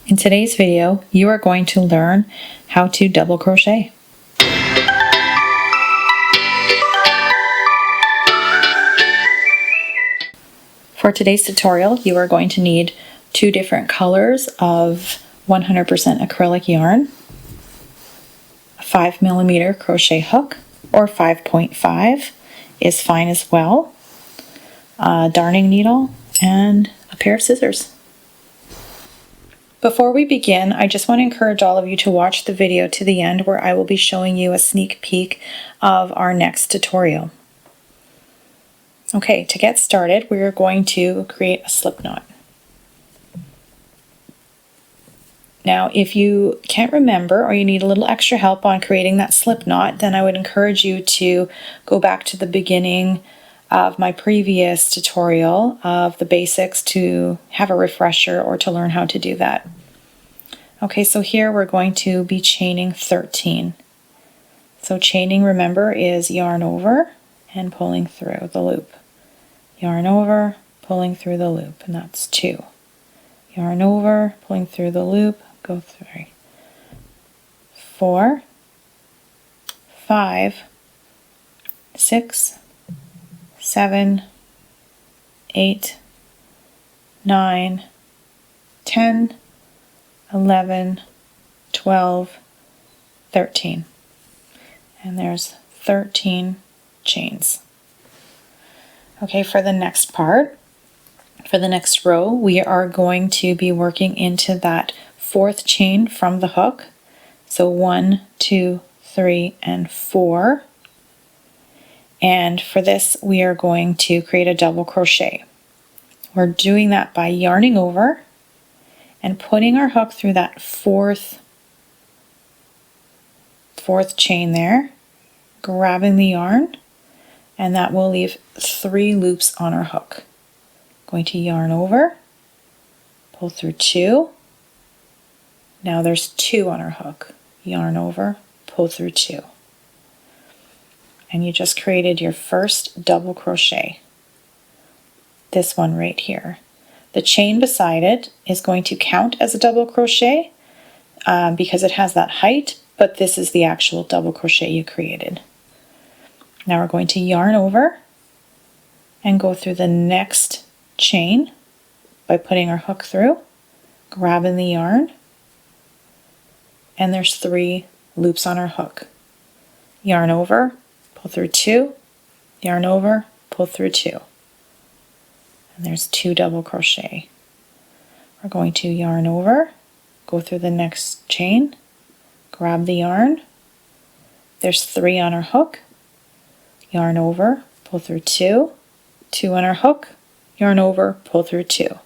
In today's video, you are going to learn how to double crochet. For today's tutorial, you are going to need 2 different colors of 100% acrylic yarn, a 5mm crochet hook, or 5.5 is fine as well, a darning needle, and a pair of scissors. Before we begin, I just want to encourage all of you to watch the video to the end where I will be showing you a sneak peek of our next tutorial. Okay, to get started, we are going to create a slip knot. Now, if you can't remember or you need a little extra help on creating that slip knot, then I would encourage you to go back to the beginning of my previous tutorial of the basics to have a refresher or to learn how to do that. Okay, so here we're going to be chaining 13. So chaining, remember, is yarn over and pulling through the loop. Yarn over, pulling through the loop, and that's 2. Yarn over, pulling through the loop, go 3, 4, 5, 6, 7, 8, 9, 10, 11, 12, 13. And there's 13 chains. Okay, for the next part, for the next row, we are going to be working into that 4th chain from the hook. So 1, 2, 3, and 4. And for this, we are going to create a double crochet. We're doing that by yarning over and putting our hook through that fourth chain there, grabbing the yarn, and that will leave 3 loops on our hook. Going to yarn over, pull through 2. Now there's 2 on our hook. Yarn over, pull through 2. And you just created your first double crochet. This one right here. The chain beside it is going to count as a double crochet because it has that height, but this is the actual double crochet you created. Now we're going to yarn over and go through the next chain by putting our hook through, grabbing the yarn, and there's 3 loops on our hook. Yarn over, pull through 2, yarn over, pull through 2. And there's 2 double crochet. We're going to yarn over, go through the next chain, grab the yarn, there's 3 on our hook, yarn over, pull through 2, 2 on our hook, yarn over, pull through 2.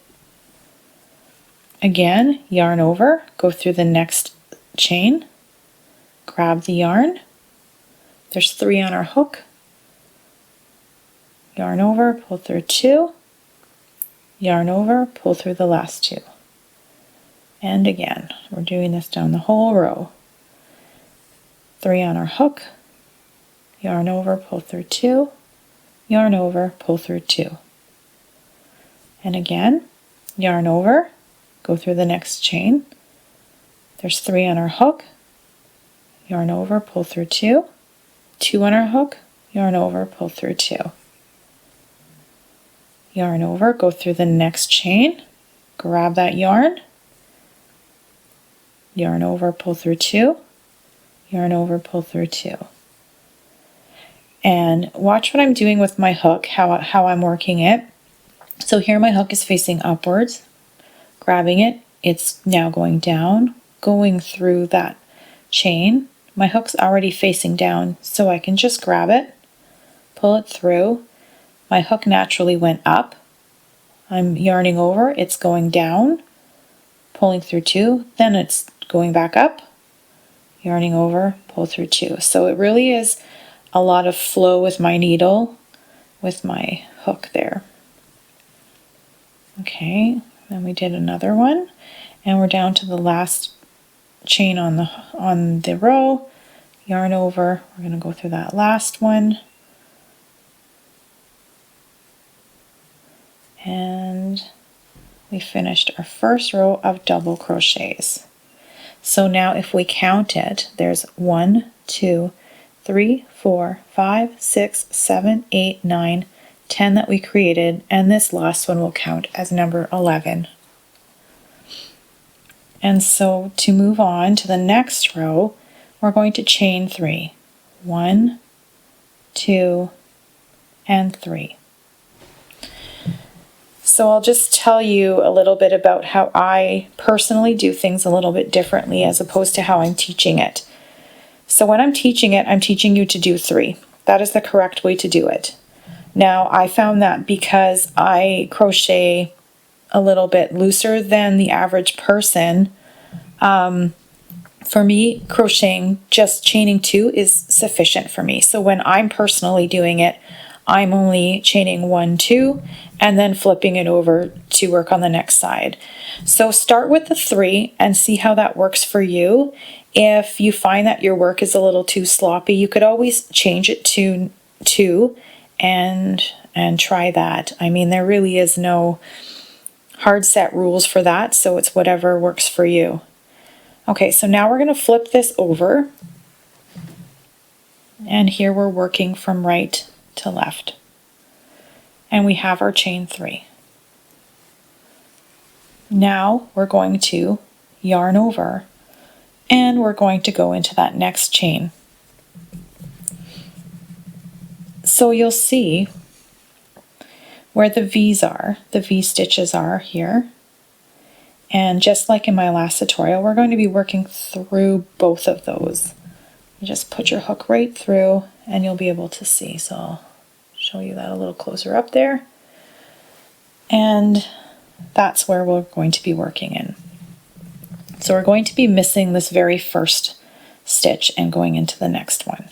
Again, yarn over, go through the next chain, grab the yarn, there's 3 on our hook, yarn over, pull through 2, yarn over, pull through the last 2. And again, we're doing this down the whole row. 3 on our hook, yarn over, pull through 2, yarn over, pull through 2. And again, yarn over, go through the next chain. There's 3 on our hook, yarn over, pull through 2, 2 on our hook, yarn over, pull through 2. Yarn over, go through the next chain, grab that yarn, yarn over, pull through 2, yarn over, pull through 2. And watch what I'm doing with my hook, how I'm working it. So here my hook is facing upwards, grabbing it, it's now going down, going through that chain. My hook's already facing down, so I can just grab it, pull it through. My hook naturally went up. I'm yarning over, it's going down, pulling through 2, then it's going back up, yarning over, pull through 2. So it really is a lot of flow with my needle, with my hook there. Okay, then we did another one, and we're down to the last chain on the row. Yarn over, we're going to go through that last one, and we finished our first row of double crochets. So now if we count it, there's 1, 2, 3, 4, 5, 6, 7, 8, 9, 10 that we created, and this last one will count as number 11. And so to move on to the next row, we're going to chain 3. 1, 2, and 3. So I'll just tell you a little bit about how I personally do things a little bit differently as opposed to how I'm teaching it. So when I'm teaching it, I'm teaching you to do 3. That is the correct way to do it. Now, I found that because I crochet a little bit looser than the average person, for me, crocheting, just chaining 2 is sufficient for me. So when I'm personally doing it, I'm only chaining 1, 2, and then flipping it over to work on the next side. So start with the 3 and see how that works for you. If you find that your work is a little too sloppy, you could always change it to 2 and try that. I mean, there really is no hard set rules for that, so it's whatever works for you. Okay, so now we're going to flip this over, and here we're working from right to left, and we have our chain 3. Now we're going to yarn over, and we're going to go into that next chain. So you'll see where the V's are, the V stitches are here. And just like in my last tutorial, we're going to be working through both of those. You just put your hook right through and you'll be able to see. So I'll show you that a little closer up there. And that's where we're going to be working in. So we're going to be missing this very first stitch and going into the next one.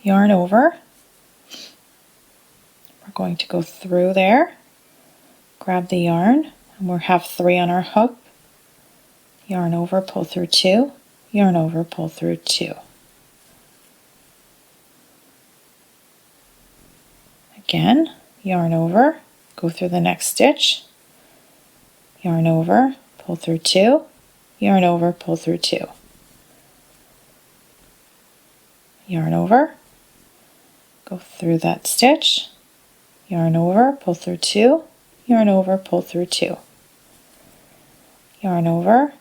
Yarn over. We're going to go through there. Grab the yarn, and we'll have 3 on our hook. Yarn over, pull through 2, yarn over, pull through 2. Again, yarn over, go through the next stitch, yarn over, pull through 2, yarn over, pull through 2. Yarn over, go through that stitch, yarn over, pull through 2, yarn over, pull through 2. Yarn over,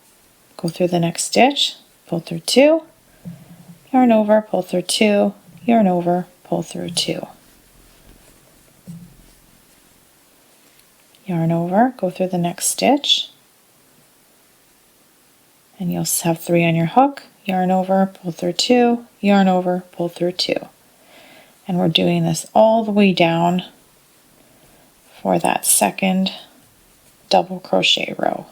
go through the next stitch, pull through 2, yarn over, pull through 2, yarn over, pull through 2. Yarn over, go through the next stitch, and you'll have 3 on your hook, yarn over, pull through 2, yarn over, pull through 2. And we're doing this all the way down for that second double crochet row.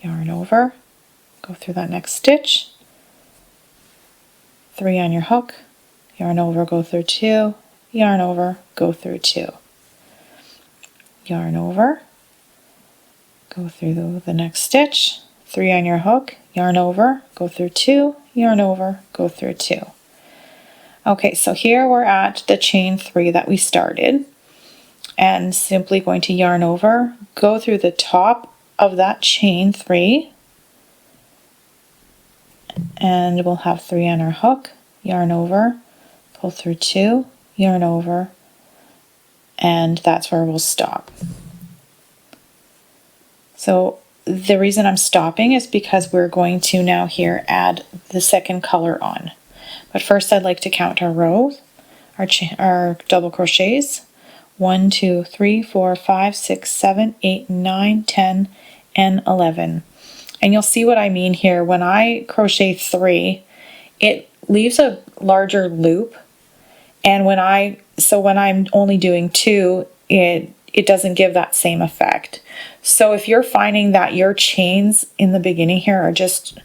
Yarn over, go through that next stitch, 3 on your hook, yarn over, go through 2, yarn over, go through 2. Yarn over, go through the next stitch, 3 on your hook, yarn over, go through 2, yarn over, go through 2. Okay, so here we're at the chain 3 that we started, and simply going to yarn over, go through the top of that chain 3, and we'll have 3 on our hook, yarn over, pull through 2, yarn over, and that's where we'll stop. So the reason I'm stopping is because we're going to now here add the second color on. But first I'd like to count our rows, our double crochets. 1, 2, 3, 4, 5, 6, 7, 8, 9, 10, and 11. And you'll see what I mean here. When I crochet 3, it leaves a larger loop. And when I'm only doing 2, it doesn't give that same effect. So if you're finding that your chains in the beginning here are just,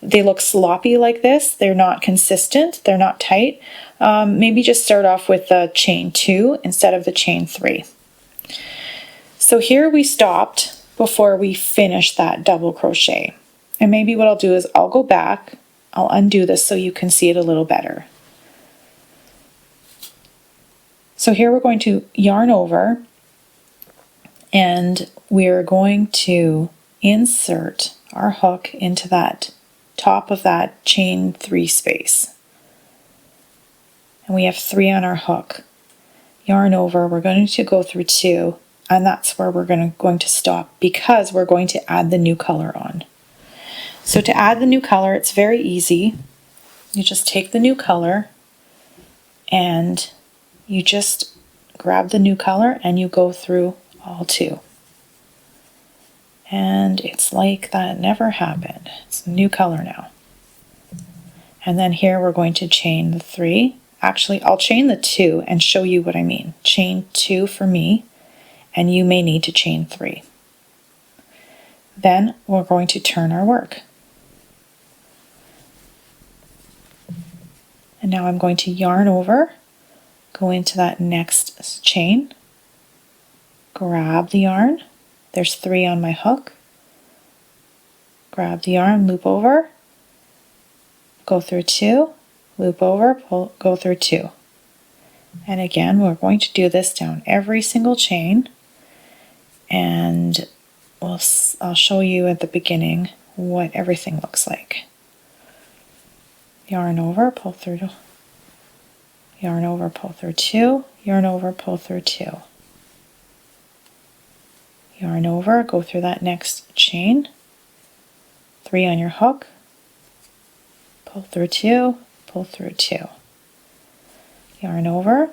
they look sloppy like this, they're not consistent, they're not tight, maybe just start off with the chain 2 instead of the chain 3. So here we stopped before we finished that double crochet. And maybe what I'll do is I'll go back I'll undo this so you can see it a little better. So here we're going to yarn over, and we're going to insert our hook into that top of that chain 3 space. And we have 3 on our hook. Yarn over, we're going to go through 2, and that's where we're going to stop because we're going to add the new color on. So to add the new color, it's very easy. You just take the new color and you just grab the new color and you go through all 2. And it's like that never happened. It's a new color now. And then here we're going to chain the 3. Actually, I'll chain the 2 and show you what I mean. Chain 2 for me, and you may need to chain 3. Then we're going to turn our work. And now I'm going to yarn over, go into that next chain, grab the yarn. There's 3 on my hook. Grab the yarn, loop over, go through 2, loop over, pull, go through 2. And again, we're going to do this down every single chain, and I'll show you at the beginning what everything looks like. Yarn over, pull through, yarn over, pull through 2, yarn over, pull through 2. Yarn over, go through that next chain, 3 on your hook, pull through 2, pull through 2. Yarn over,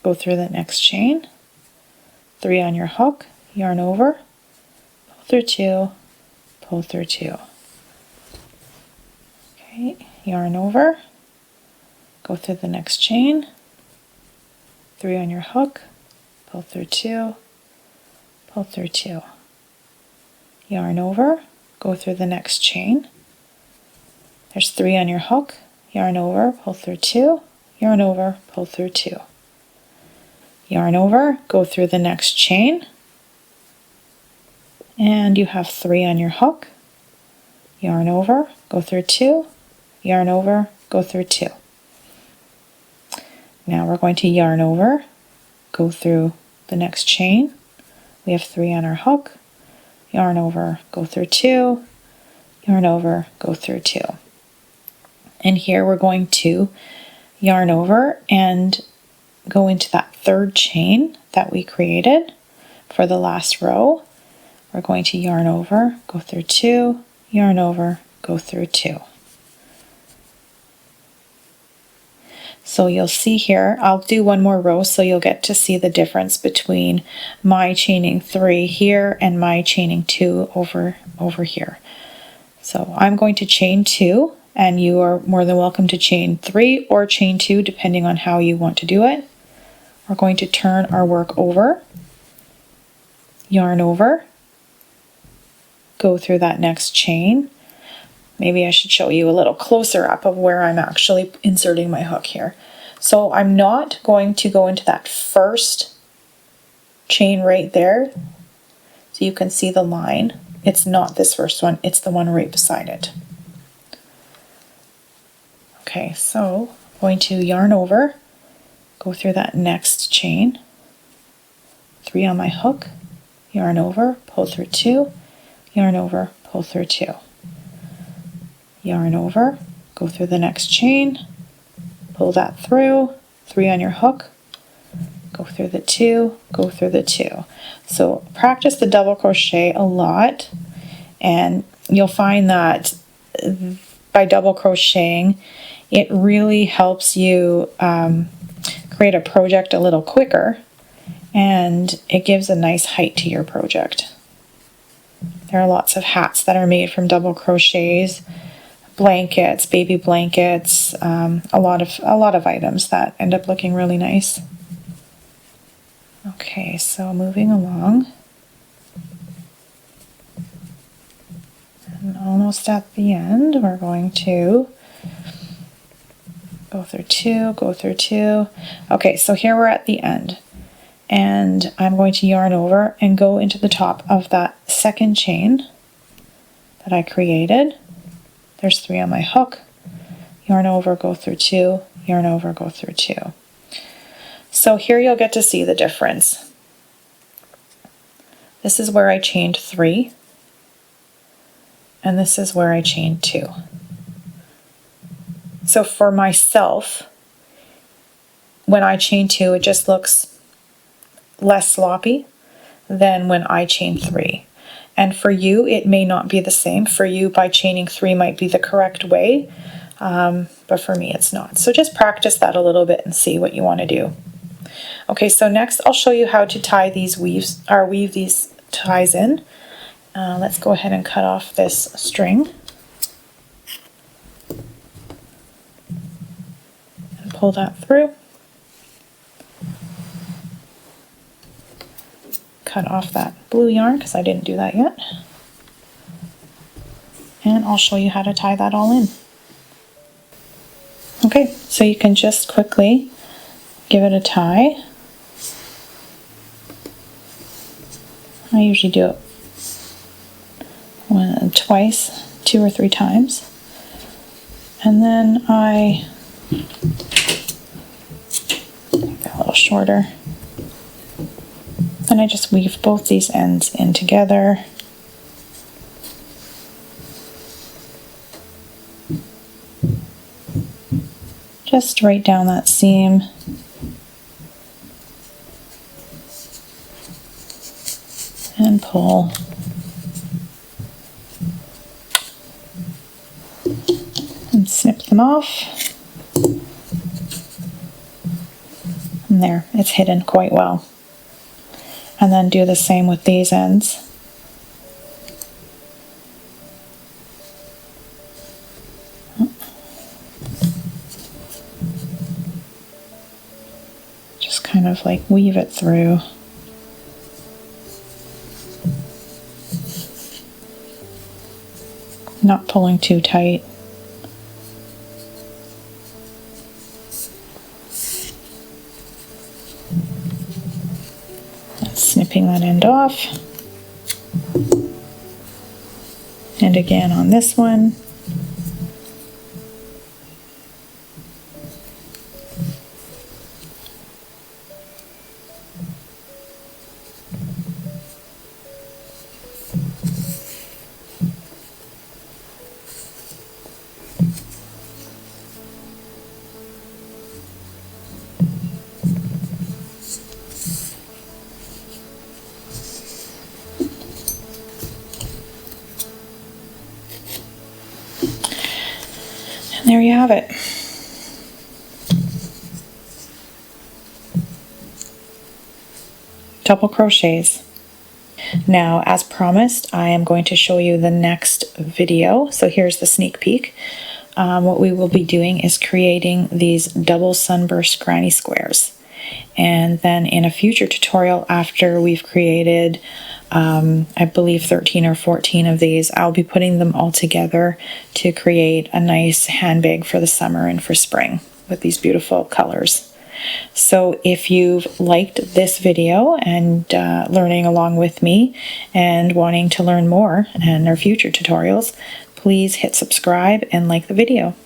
go through the next chain, 3 on your hook, yarn over, pull through 2, pull through 2. Okay, yarn over, go through the next chain, 3 on your hook, pull through 2, pull through 2. Yarn over, go through the next chain. There's 3 on your hook, yarn over, pull through 2, yarn over, pull through 2. Yarn over, go through the next chain, and you have 3 on your hook, yarn over, go through 2, yarn over, go through 2. Now we're going to yarn over, go through the next chain. We have 3 on our hook, yarn over, go through 2, yarn over, go through 2. And here we're going to yarn over and go into that 3rd chain that we created for the last row. We're going to yarn over, go through 2, yarn over, go through 2. So you'll see here, I'll do one more row so you'll get to see the difference between my chaining 3 here and my chaining 2 over here. So I'm going to chain 2, and you are more than welcome to chain 3 or chain 2 depending on how you want to do it. We're going to turn our work over, yarn over, go through that next chain. Maybe I should show you a little closer up of where I'm actually inserting my hook here. So I'm not going to go into that first chain right there, so you can see the line. It's not this first one, it's the one right beside it. Okay, so I'm going to yarn over, go through that next chain, 3 on my hook, yarn over, pull through 2, yarn over, pull through 2. Yarn over, go through the next chain, pull that through, 3 on your hook, go through the 2, go through the 2. So practice the double crochet a lot, and you'll find that by double crocheting, it really helps you create a project a little quicker, and it gives a nice height to your project. There are lots of hats that are made from double crochets, blankets, baby blankets, a lot of items that end up looking really nice. Okay, so moving along, and almost at the end, we're going to go through 2, go through 2. Okay, so here we're at the end, and I'm going to yarn over and go into the top of that 2nd chain that I created. There's 3 on my hook, yarn over, go through 2, yarn over, go through 2. So here you'll get to see the difference. This is where I chained 3, and this is where I chained 2. So for myself, when I chain 2, it just looks less sloppy than when I chain 3. And for you, it may not be the same. For you, by chaining 3 might be the correct way, but for me, it's not. So just practice that a little bit and see what you want to do. Okay, so next I'll show you how to tie these weave these ties in. Let's go ahead and cut off this string and pull that through. Cut off that blue yarn because I didn't do that yet. And I'll show you how to tie that all in. Okay, so you can just quickly give it a tie. I usually do it twice, 2 or 3 times. And then I make that a little shorter. Then I just weave both these ends in together. Just right down that seam. And pull. And snip them off. And there, it's hidden quite well. And then do the same with these ends. Just kind of like weave it through. Not pulling too tight. And snipping that end off. And again on this one. And there you have it. Double crochets. Now, as promised, I am going to show you the next video. So here's the sneak peek. What we will be doing is creating these double sunburst granny squares. And then in a future tutorial, after we've created I believe 13 or 14 of these, I'll be putting them all together to create a nice handbag for the summer and for spring with these beautiful colors. So if you've liked this video and learning along with me and wanting to learn more in our future tutorials, please hit subscribe and like the video.